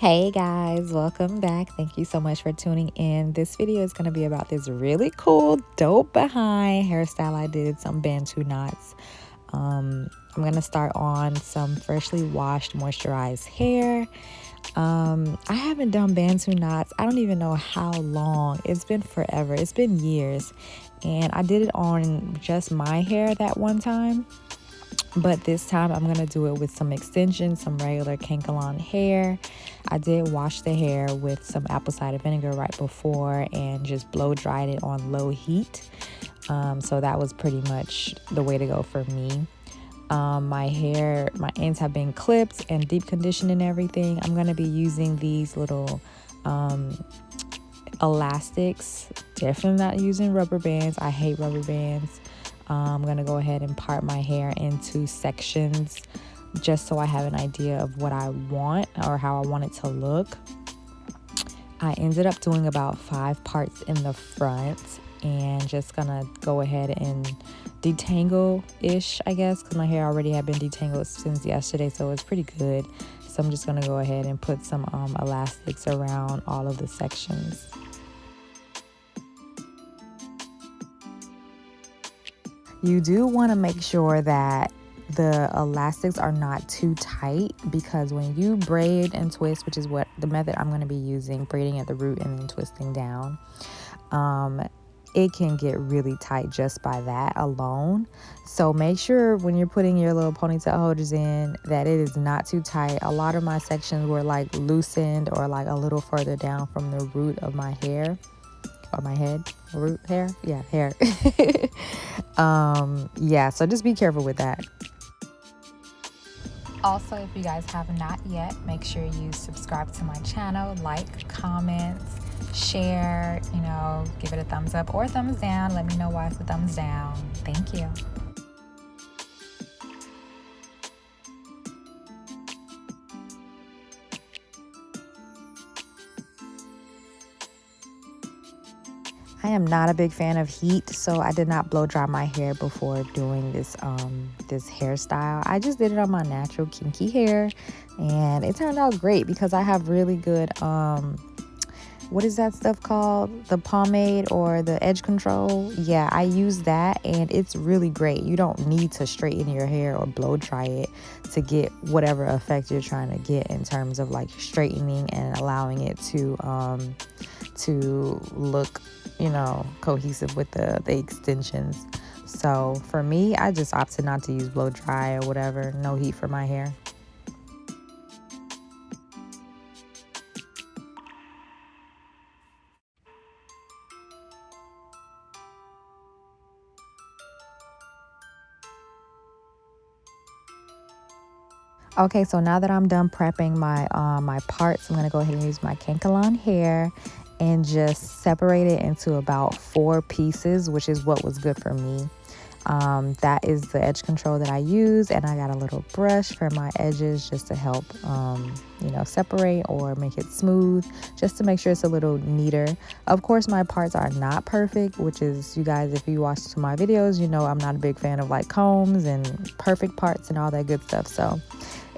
Hey guys, welcome back. Thank you so much for tuning in. This video is going to be about this really cool, dope behind hairstyle I did, some Bantu knots. I'm going to start on some freshly washed, moisturized hair. I haven't done Bantu knots. I don't even know how long. It's been forever. It's been years. And I did it on just my hair that one time. But this time I'm going to do it with some extensions, some regular Kankalon hair. I did wash the hair with some apple cider vinegar right before and just blow dried it on low heat. So that was pretty much the way to go for me. My ends have been clipped and deep conditioned and everything. I'm going to be using these little elastics. Definitely not using rubber bands. I hate rubber bands. I'm going to go ahead and part my hair into sections just so I have an idea of what I want or how I want it to look. I ended up doing about 5 parts in the front and just going to go ahead and detangle-ish, I guess, because my hair already had been detangled since yesterday, so it's pretty good. So I'm just going to go ahead and put some elastics around all of the sections. You do want to make sure that the elastics are not too tight, because when you braid and twist, which is what the method I'm going to be using, braiding at the root and then twisting down, it can get really tight just by that alone. So make sure when you're putting your little ponytail holders in that it is not too tight. A lot of my sections were like loosened or like a little further down from the root of my hair. Or my head, root hair, yeah, hair. Yeah, so just be careful with that. Also, if you guys have not yet, make sure you subscribe to my channel, like, comment, share, give it a thumbs up or thumbs down. Let me know why it's a thumbs down. Thank you. I am not a big fan of heat, so I did not blow dry my hair before doing this this hairstyle. I just did it on my natural kinky hair, and it turned out great because I have really good what is that stuff called? The pomade or the edge control? Yeah, I use that and it's really great. You don't need to straighten your hair or blow dry it to get whatever effect you're trying to get in terms of like straightening and allowing it to look cohesive with the extensions. So for me, I just opted not to use blow dry or whatever. No heat for my hair. Okay, so now that I'm done prepping my parts, I'm gonna go ahead and use my Kankalon hair and just separate it into about 4 pieces, which is what was good for me. That is the edge control that I use, and I got a little brush for my edges just to help separate or make it smooth, just to make sure it's a little neater. Of course, my parts are not perfect, which is, you guys, if you watch my videos, I'm not a big fan of like combs and perfect parts and all that good stuff. So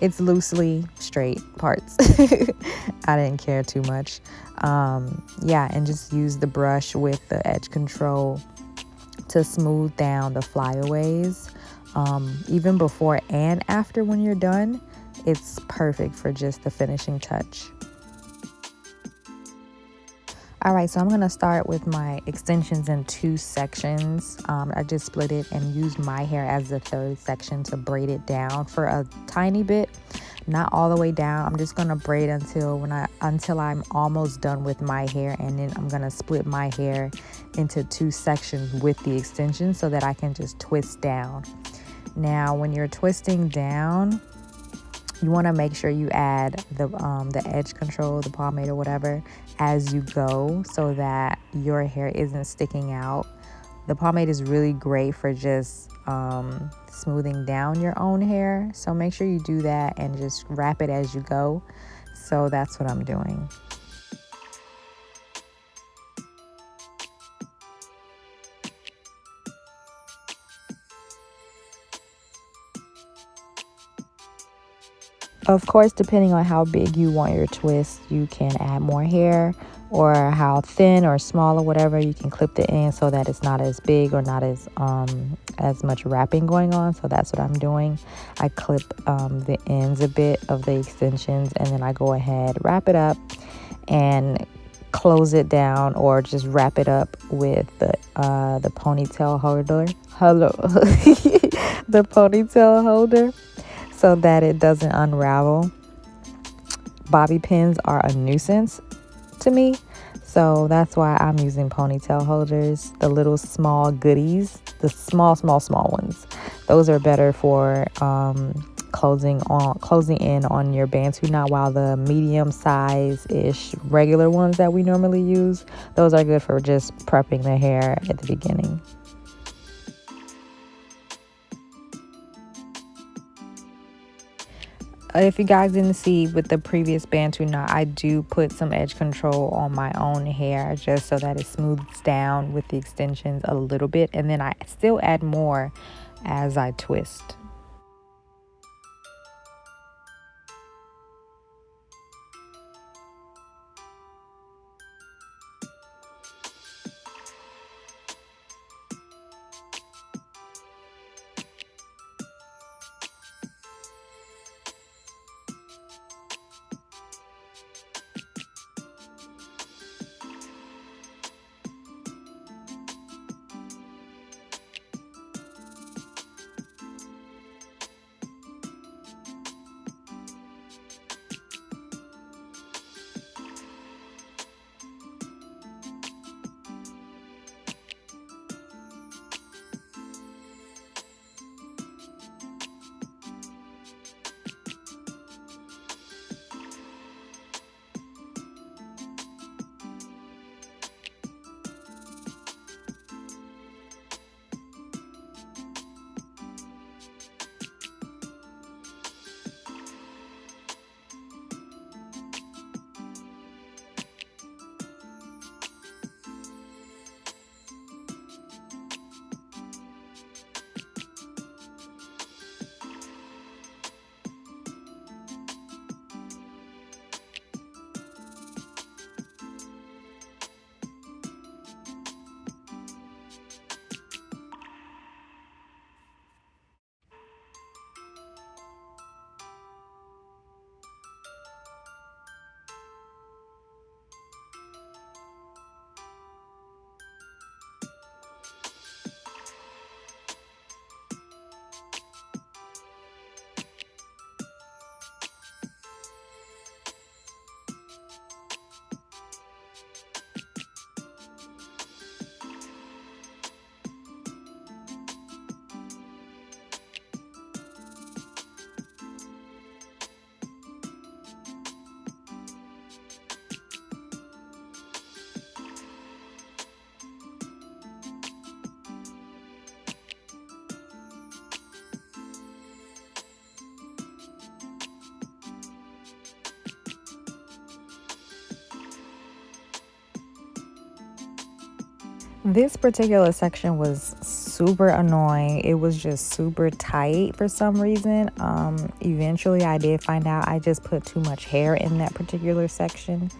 it's loosely straight parts. I didn't care too much. Yeah, and just use the brush with the edge control to smooth down the flyaways. Even before and after when you're done, it's perfect for just the finishing touch. All right, so I'm gonna start with my extensions in 2 sections. I just split it and used my hair as the 3rd section to braid it down for a tiny bit, not all the way down. I'm just gonna braid until I'm almost done with my hair, and then I'm gonna split my hair into 2 sections with the extension so that I can just twist down. Now, when you're twisting down, you want to make sure you add the edge control, the pomade or whatever, as you go so that your hair isn't sticking out. The pomade is really great for just smoothing down your own hair. So make sure you do that and just wrap it as you go. So that's what I'm doing. Of course, depending on how big you want your twist, you can add more hair, or how thin or small or whatever, you can clip the end so that it's not as big or not as much wrapping going on. So that's what I'm doing. I clip the ends a bit of the extensions, and then I go ahead, wrap it up, and close it down, or just wrap it up with the ponytail holder. Hello, the ponytail holder, so that it doesn't unravel. Bobby pins are a nuisance to me, so that's why I'm using ponytail holders, the little small goodies, the small ones. Those are better for closing in on your Bantu knot, while the medium size ish regular ones that we normally use, those are good for just prepping the hair at the beginning. If you guys didn't see with the previous Bantu knot, I do put some edge control on my own hair just so that it smooths down with the extensions a little bit, and then I still add more as I twist. This particular section was super annoying. It was just super tight for some reason. Eventually I did find out I just put too much hair in that particular section.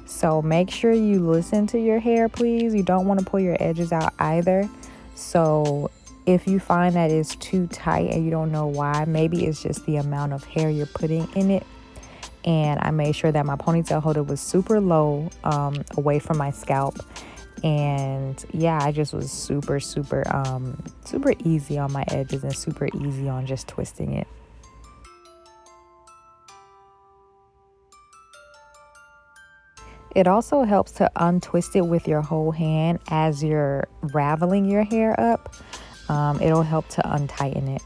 So make sure you listen to your hair, please. You don't want to pull your edges out either. So if you find that it's too tight and you don't know why, maybe it's just the amount of hair you're putting in it. And I made sure that my ponytail holder was super low, away from my scalp. And yeah, I just was super easy on my edges and super easy on just twisting it. It also helps to untwist it with your whole hand as you're raveling your hair up. It'll help to untighten it.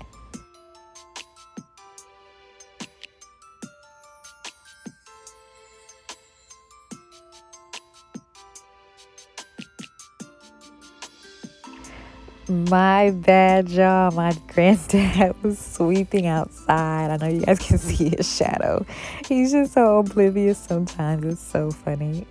My bad, y'all. My granddad was sweeping outside. I know you guys can see his shadow. He's just so oblivious sometimes. It's so funny.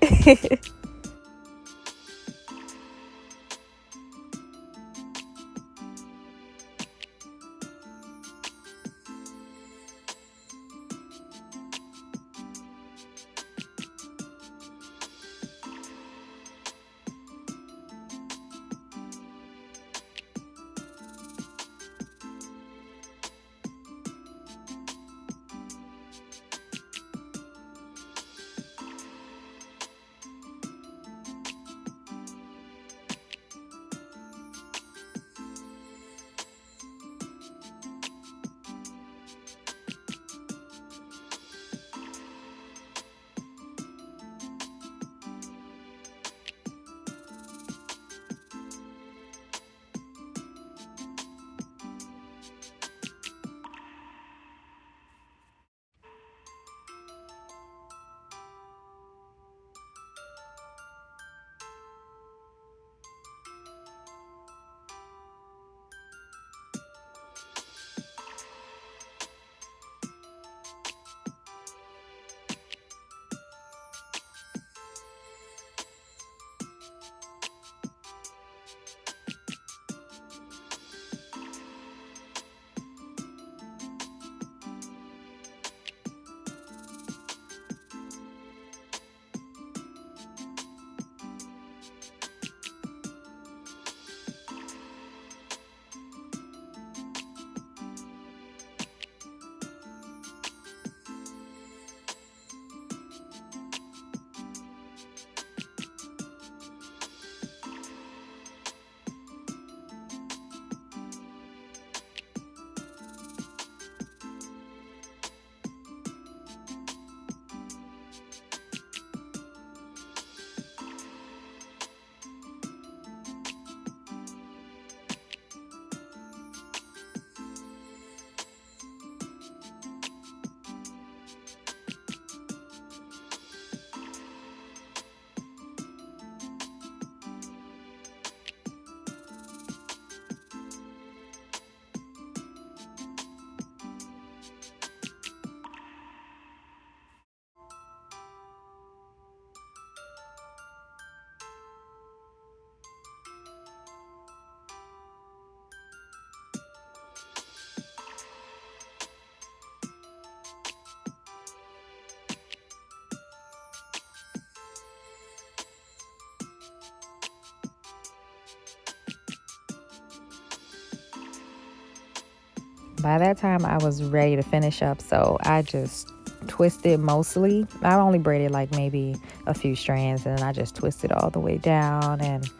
By that time, I was ready to finish up, so I just twisted mostly. I only braided like maybe a few strands, and then I just twisted all the way down and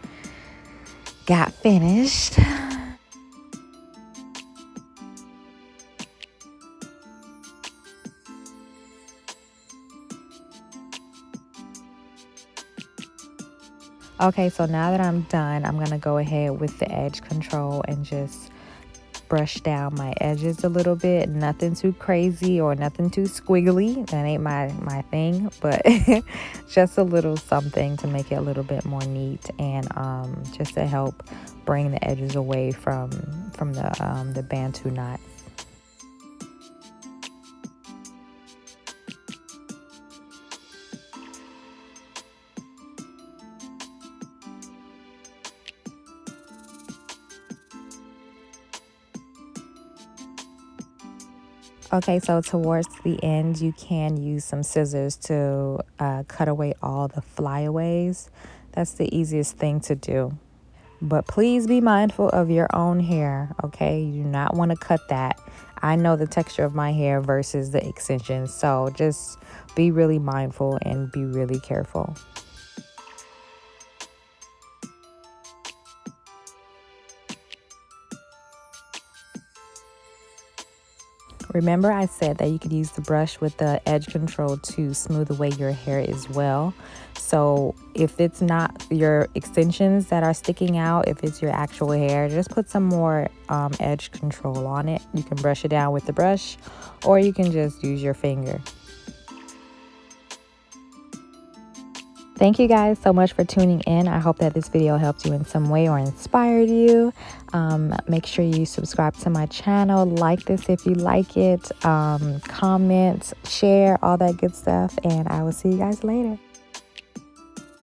got finished. Okay, so now that I'm done, I'm gonna go ahead with the edge control and just brush down my edges a little bit. Nothing too crazy or nothing too squiggly. That ain't my thing, but just a little something to make it a little bit more neat, and just to help bring the edges away from the Bantu knots. Okay, so towards the end, you can use some scissors to cut away all the flyaways. That's the easiest thing to do. But please be mindful of your own hair, okay? You do not want to cut that. I know the texture of my hair versus the extensions, so just be really mindful and be really careful. Remember, I said that you could use the brush with the edge control to smooth away your hair as well. So if it's not your extensions that are sticking out, if it's your actual hair, just put some more edge control on it. You can brush it down with the brush, or you can just use your finger. Thank you guys so much for tuning in. I hope that this video helped you in some way or inspired you. Make sure you subscribe to my channel, like this if you like it, comment, share, all that good stuff, and I will see you guys later.